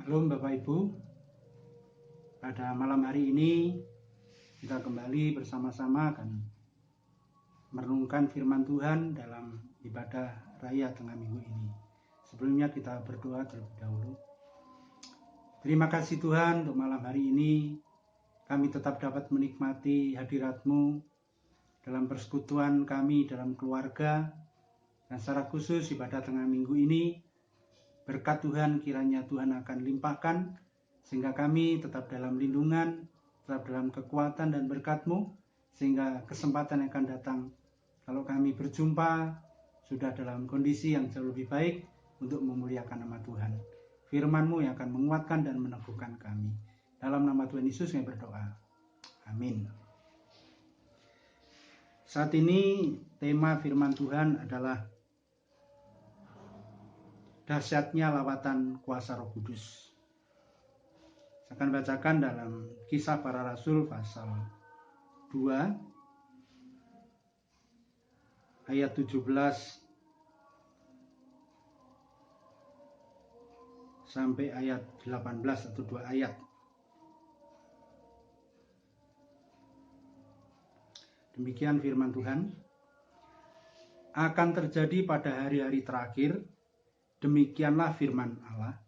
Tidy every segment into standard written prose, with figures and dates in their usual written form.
Shalom Bapak Ibu, pada malam hari ini kita kembali bersama-sama akan merenungkan firman Tuhan dalam ibadah raya tengah minggu ini. Sebelumnya kita berdoa terlebih dahulu. Terima kasih Tuhan untuk malam hari ini kami tetap dapat menikmati hadirat-Mu dalam persekutuan kami dalam keluarga, dan secara khusus ibadah tengah minggu ini. Berkat Tuhan kiranya Tuhan akan limpahkan sehingga kami tetap dalam lindungan, tetap dalam kekuatan dan berkat-Mu, sehingga kesempatan yang akan datang kalau kami berjumpa sudah dalam kondisi yang jauh lebih baik untuk memuliakan nama Tuhan. Firman-Mu yang akan menguatkan dan meneguhkan kami. Dalam nama Tuhan Yesus kami berdoa. Amin. Saat ini tema firman Tuhan adalah dahsyatnya lawatan kuasa Roh Kudus. Saya akan bacakan dalam Kisah Para Rasul pasal 2 ayat 17 sampai ayat 18 atau 2 ayat. Demikian firman Tuhan. Akan terjadi pada hari-hari terakhir, demikianlah firman Allah,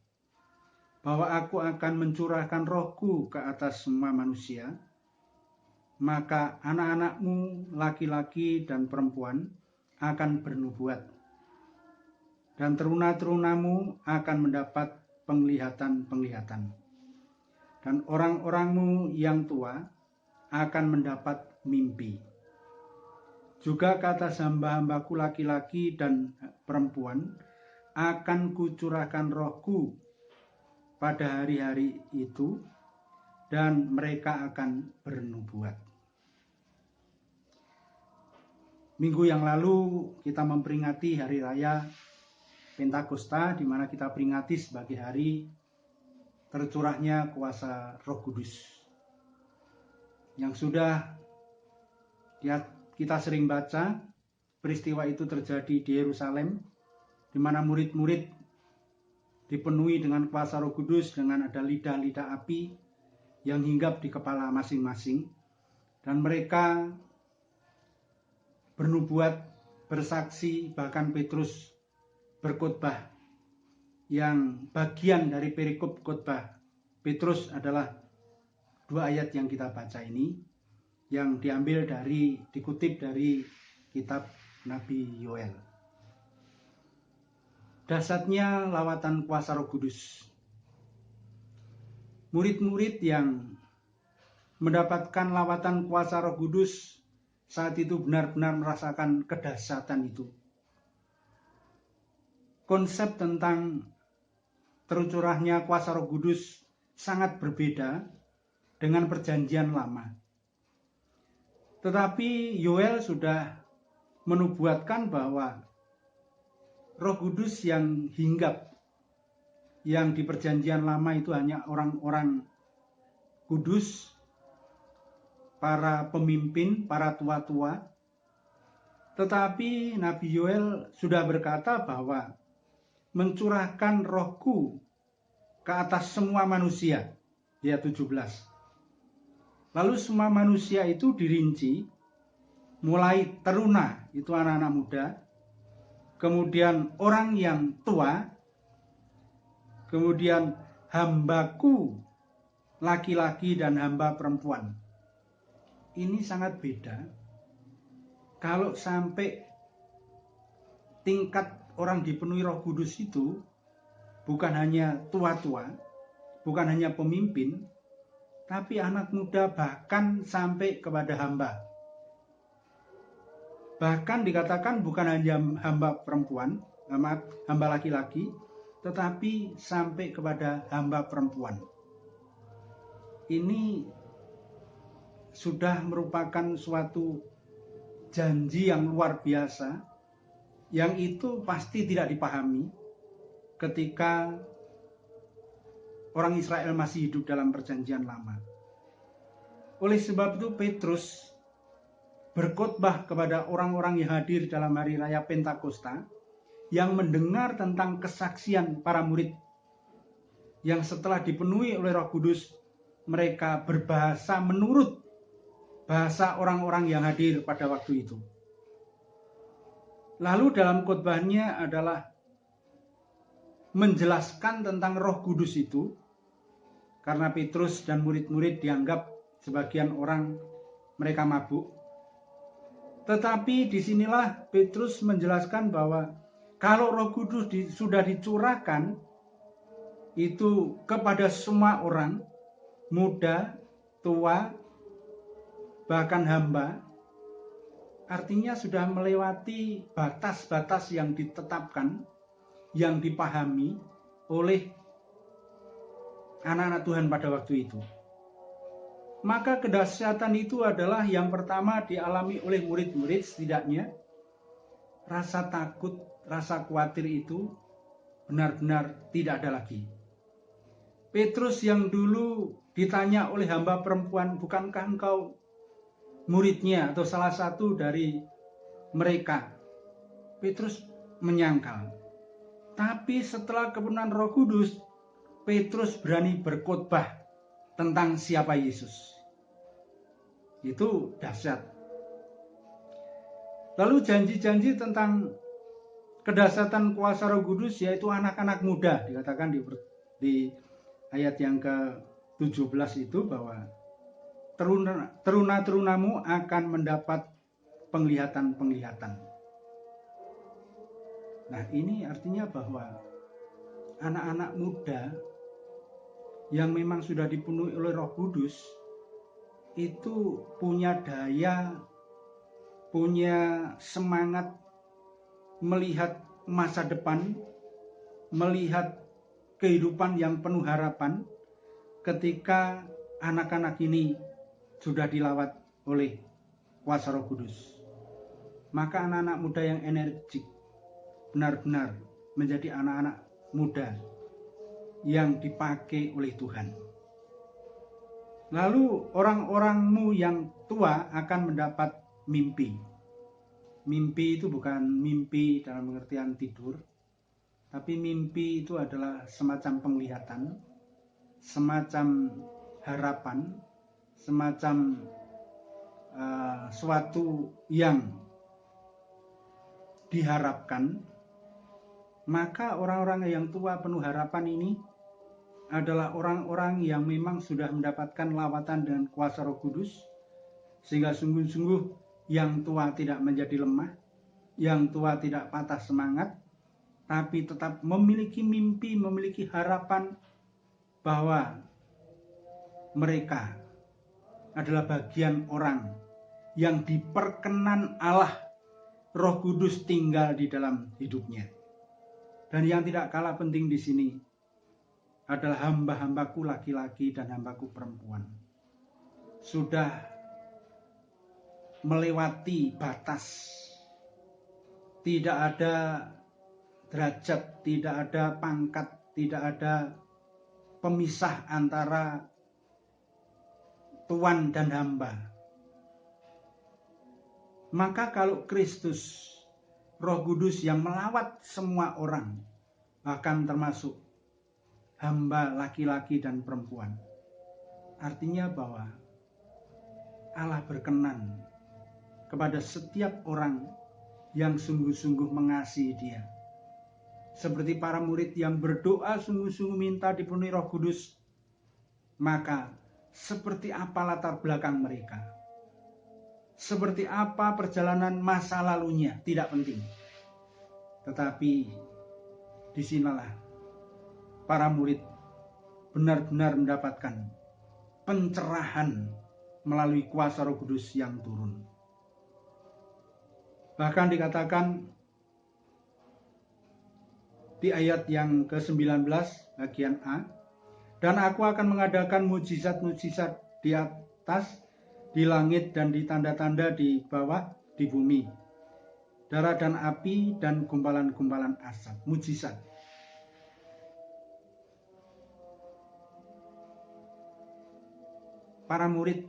bahwa aku akan mencurahkan rohku ke atas semua manusia, maka anak-anakmu laki-laki dan perempuan akan bernubuat, dan teruna-terunamu akan mendapat penglihatan-penglihatan, dan orang-orangmu yang tua akan mendapat mimpi. Juga ke atas hamba-hambaku laki-laki dan perempuan akan kucurahkan rohku pada hari-hari itu, dan mereka akan bernubuat. Minggu yang lalu kita memperingati hari raya Pentakosta, di mana kita peringati sebagai hari tercurahnya kuasa Roh Kudus. Yang sudah kita sering baca, peristiwa itu terjadi di Yerusalem, di mana murid-murid dipenuhi dengan kuasa Roh Kudus, dengan ada lidah-lidah api yang hinggap di kepala masing-masing, dan mereka bernubuat, bersaksi, bahkan Petrus berkhotbah, yang bagian dari perikop khotbah Petrus adalah 2 ayat yang kita baca ini, yang dikutip dari kitab Nabi Yoel. Dahsyatnya lawatan kuasa Roh Kudus. Murid-murid yang mendapatkan lawatan kuasa Roh Kudus saat itu benar-benar merasakan kedahsyatan itu. Konsep tentang tercurahnya kuasa Roh Kudus sangat berbeda dengan perjanjian lama. Tetapi Yoel sudah menubuatkan bahwa Roh Kudus yang hinggap, yang di perjanjian lama itu hanya orang-orang kudus, para pemimpin, para tua-tua. Tetapi Nabi Yoel sudah berkata bahwa mencurahkan rohku ke atas semua manusia, ayat 17. Lalu semua manusia itu dirinci, mulai teruna, itu anak-anak muda, kemudian orang yang tua, kemudian hambaku laki-laki dan hamba perempuan. Ini sangat beda. Kalau sampai tingkat orang dipenuhi Roh Kudus itu bukan hanya tua-tua, bukan hanya pemimpin, tapi anak muda, bahkan sampai kepada hamba. Bahkan dikatakan bukan hanya hamba perempuan, hamba laki-laki, tetapi sampai kepada hamba perempuan. Ini sudah merupakan suatu janji yang luar biasa, yang itu pasti tidak dipahami ketika orang Israel masih hidup dalam perjanjian lama. Oleh sebab itu Petrus berkhotbah kepada orang-orang yang hadir dalam hari raya Pentakosta, yang mendengar tentang kesaksian para murid yang setelah dipenuhi oleh Roh Kudus, mereka berbahasa menurut bahasa orang-orang yang hadir pada waktu itu. Lalu dalam khotbahnya adalah menjelaskan tentang Roh Kudus itu, karena Petrus dan murid-murid dianggap sebagian orang mereka mabuk. Tetapi disinilah Petrus menjelaskan bahwa kalau Roh Kudus sudah dicurahkan itu kepada semua orang, muda, tua, bahkan hamba, artinya sudah melewati batas-batas yang ditetapkan, yang dipahami oleh anak-anak Tuhan pada waktu itu. Maka kedahsyatan itu adalah yang pertama dialami oleh murid-murid, setidaknya rasa takut, rasa khawatir itu benar-benar tidak ada lagi. Petrus yang dulu ditanya oleh hamba perempuan, bukankah engkau muridnya atau salah satu dari mereka? Petrus menyangkal. Tapi setelah kepenuhan Roh Kudus, Petrus berani berkhotbah tentang siapa Yesus. Itu dahsyat. Lalu janji-janji tentang kedahsyatan kuasa Roh Kudus, yaitu anak-anak muda, dikatakan di ayat yang ke-17 itu bahwa teruna-terunamu akan mendapat penglihatan-penglihatan. Nah, ini artinya bahwa anak-anak muda yang memang sudah dipenuhi oleh Roh Kudus itu punya daya, punya semangat melihat masa depan, melihat kehidupan yang penuh harapan ketika anak-anak ini sudah dilawat oleh kuasa Roh Kudus. Maka anak-anak muda yang energik benar-benar menjadi anak-anak muda yang dipakai oleh Tuhan. Lalu orang-orangmu yang tua akan mendapat mimpi. Mimpi itu bukan mimpi dalam pengertian tidur, tapi mimpi itu adalah semacam penglihatan, semacam harapan, semacam suatu yang diharapkan. Maka orang-orang yang tua penuh harapan ini adalah orang-orang yang memang sudah mendapatkan lawatan dengan kuasa Roh Kudus, sehingga sungguh-sungguh yang tua tidak menjadi lemah, yang tua tidak patah semangat, tapi tetap memiliki mimpi, memiliki harapan bahwa mereka adalah bagian orang yang diperkenan Allah, Roh Kudus tinggal di dalam hidupnya. Dan yang tidak kalah penting di sini adalah hamba-hambaku laki-laki dan hambaku perempuan sudah melewati batas. Tidak ada derajat, tidak ada pangkat, tidak ada pemisah antara tuan dan hamba. Maka kalau Kristus, Roh Kudus yang melawat semua orang, bahkan termasuk hamba laki-laki dan perempuan, artinya bahwa Allah berkenan kepada setiap orang yang sungguh-sungguh mengasihi Dia. Seperti para murid yang berdoa sungguh-sungguh minta dipenuhi Roh Kudus, maka seperti apa latar belakang mereka, seperti apa perjalanan masa lalunya, tidak penting. Tetapi disinilah para murid benar-benar mendapatkan pencerahan melalui kuasa Roh Kudus yang turun. Bahkan dikatakan di ayat yang ke-19 bagian A, dan aku akan mengadakan mujizat-mujizat di atas, di langit, dan di tanda-tanda di bawah, di bumi, darah dan api dan gumpalan-gumpalan asap. Mujizat. Para murid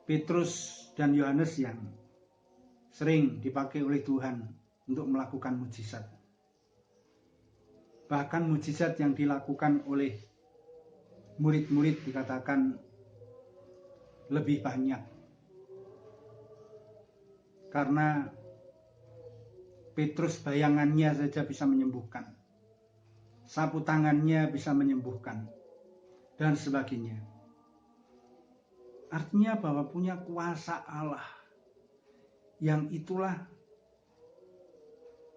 Petrus dan Yohanes yang sering dipakai oleh Tuhan untuk melakukan mujizat. Bahkan mujizat yang dilakukan oleh murid-murid dikatakan lebih banyak. Karena Petrus bayangannya saja bisa menyembuhkan. Sapu tangannya bisa menyembuhkan. Dan sebagainya. Artinya bahwa punya kuasa Allah. Yang itulah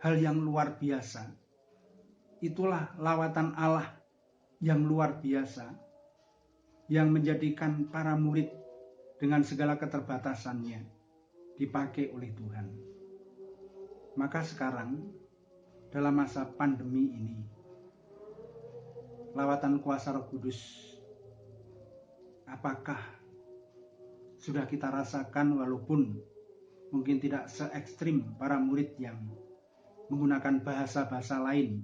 hal yang luar biasa. Itulah lawatan Allah yang luar biasa. Yang menjadikan para murid dengan segala keterbatasannya dipakai oleh Tuhan. Maka sekarang dalam masa pandemi ini, lawatan kuasa Roh Kudus, apakah sudah kita rasakan walaupun mungkin tidak se-ekstrim para murid yang menggunakan bahasa-bahasa lain,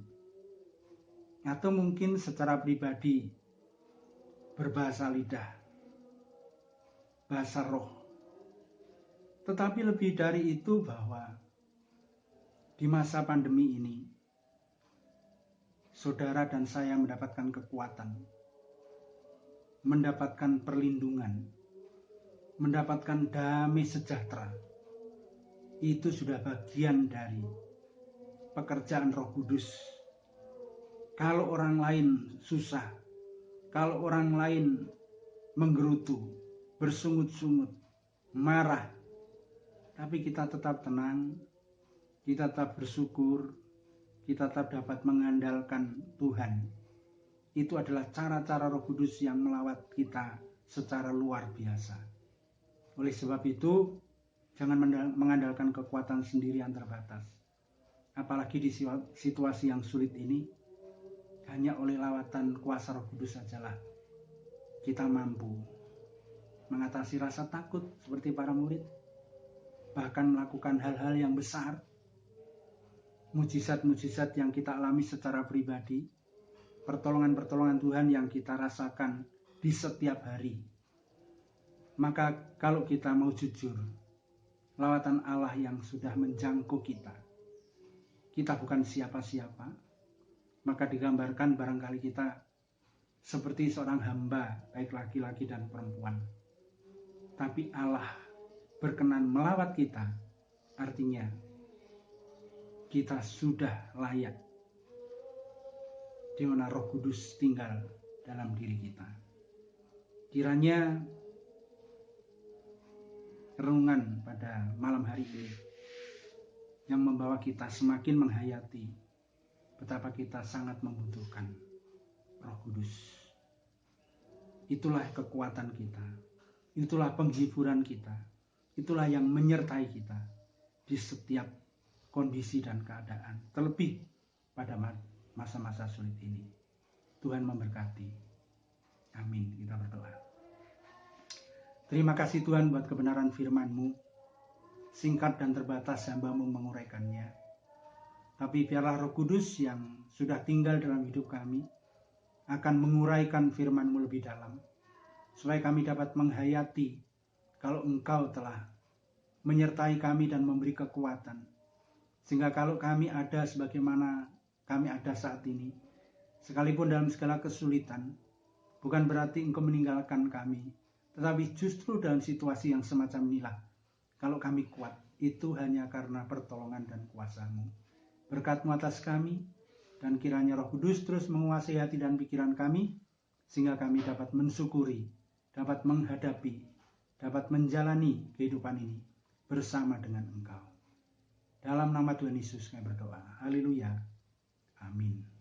atau mungkin secara pribadi berbahasa lidah, bahasa roh. Tetapi lebih dari itu bahwa di masa pandemi ini, saudara dan saya mendapatkan kekuatan, mendapatkan perlindungan, mendapatkan damai sejahtera. Itu sudah bagian dari pekerjaan Roh Kudus. Kalau orang lain susah, kalau orang lain menggerutu, bersungut-sungut, marah, tapi kita tetap tenang, kita tetap bersyukur, kita tetap dapat mengandalkan Tuhan. Itu adalah cara-cara Roh Kudus yang melawat kita secara luar biasa. Oleh sebab itu, jangan mengandalkan kekuatan sendiri yang terbatas. Apalagi di situasi yang sulit ini, hanya oleh lawatan kuasa Roh Kudus sajalah kita mampu mengatasi rasa takut seperti para murid, bahkan melakukan hal-hal yang besar, mujizat-mujizat yang kita alami secara pribadi, pertolongan-pertolongan Tuhan yang kita rasakan di setiap hari. Maka kalau kita mau jujur, lawatan Allah yang sudah menjangkau kita bukan siapa-siapa, maka digambarkan barangkali kita seperti seorang hamba, baik laki-laki dan perempuan. Tapi Allah berkenan melawat kita, artinya kita sudah layak di mana Roh Kudus tinggal dalam diri kita. Kiranya renungan pada malam hari ini yang membawa kita semakin menghayati betapa kita sangat membutuhkan Roh Kudus. Itulah kekuatan kita, itulah penghiburan kita, itulah yang menyertai kita di setiap kondisi dan keadaan, terlebih pada masa-masa sulit ini. Tuhan memberkati. Amin. Kita berdoa. Terima kasih Tuhan buat kebenaran firman-Mu. Singkat dan terbatas hamba-Mu menguraikannya. Tapi biarlah Roh Kudus yang sudah tinggal dalam hidup kami akan menguraikan firman-Mu lebih dalam, supaya kami dapat menghayati kalau Engkau telah menyertai kami dan memberi kekuatan. Sehingga kalau kami ada sebagaimana kami ada saat ini, sekalipun dalam segala kesulitan, bukan berarti Engkau meninggalkan kami, tetapi justru dalam situasi yang semacam inilah, kalau kami kuat, itu hanya karena pertolongan dan kuasa-Mu. Berkat-Mu atas kami, dan kiranya Roh Kudus terus menguasai hati dan pikiran kami, sehingga kami dapat mensyukuri, dapat menghadapi, dapat menjalani kehidupan ini bersama dengan Engkau. Dalam nama Tuhan Yesus kami berdoa. Haleluya. Amin.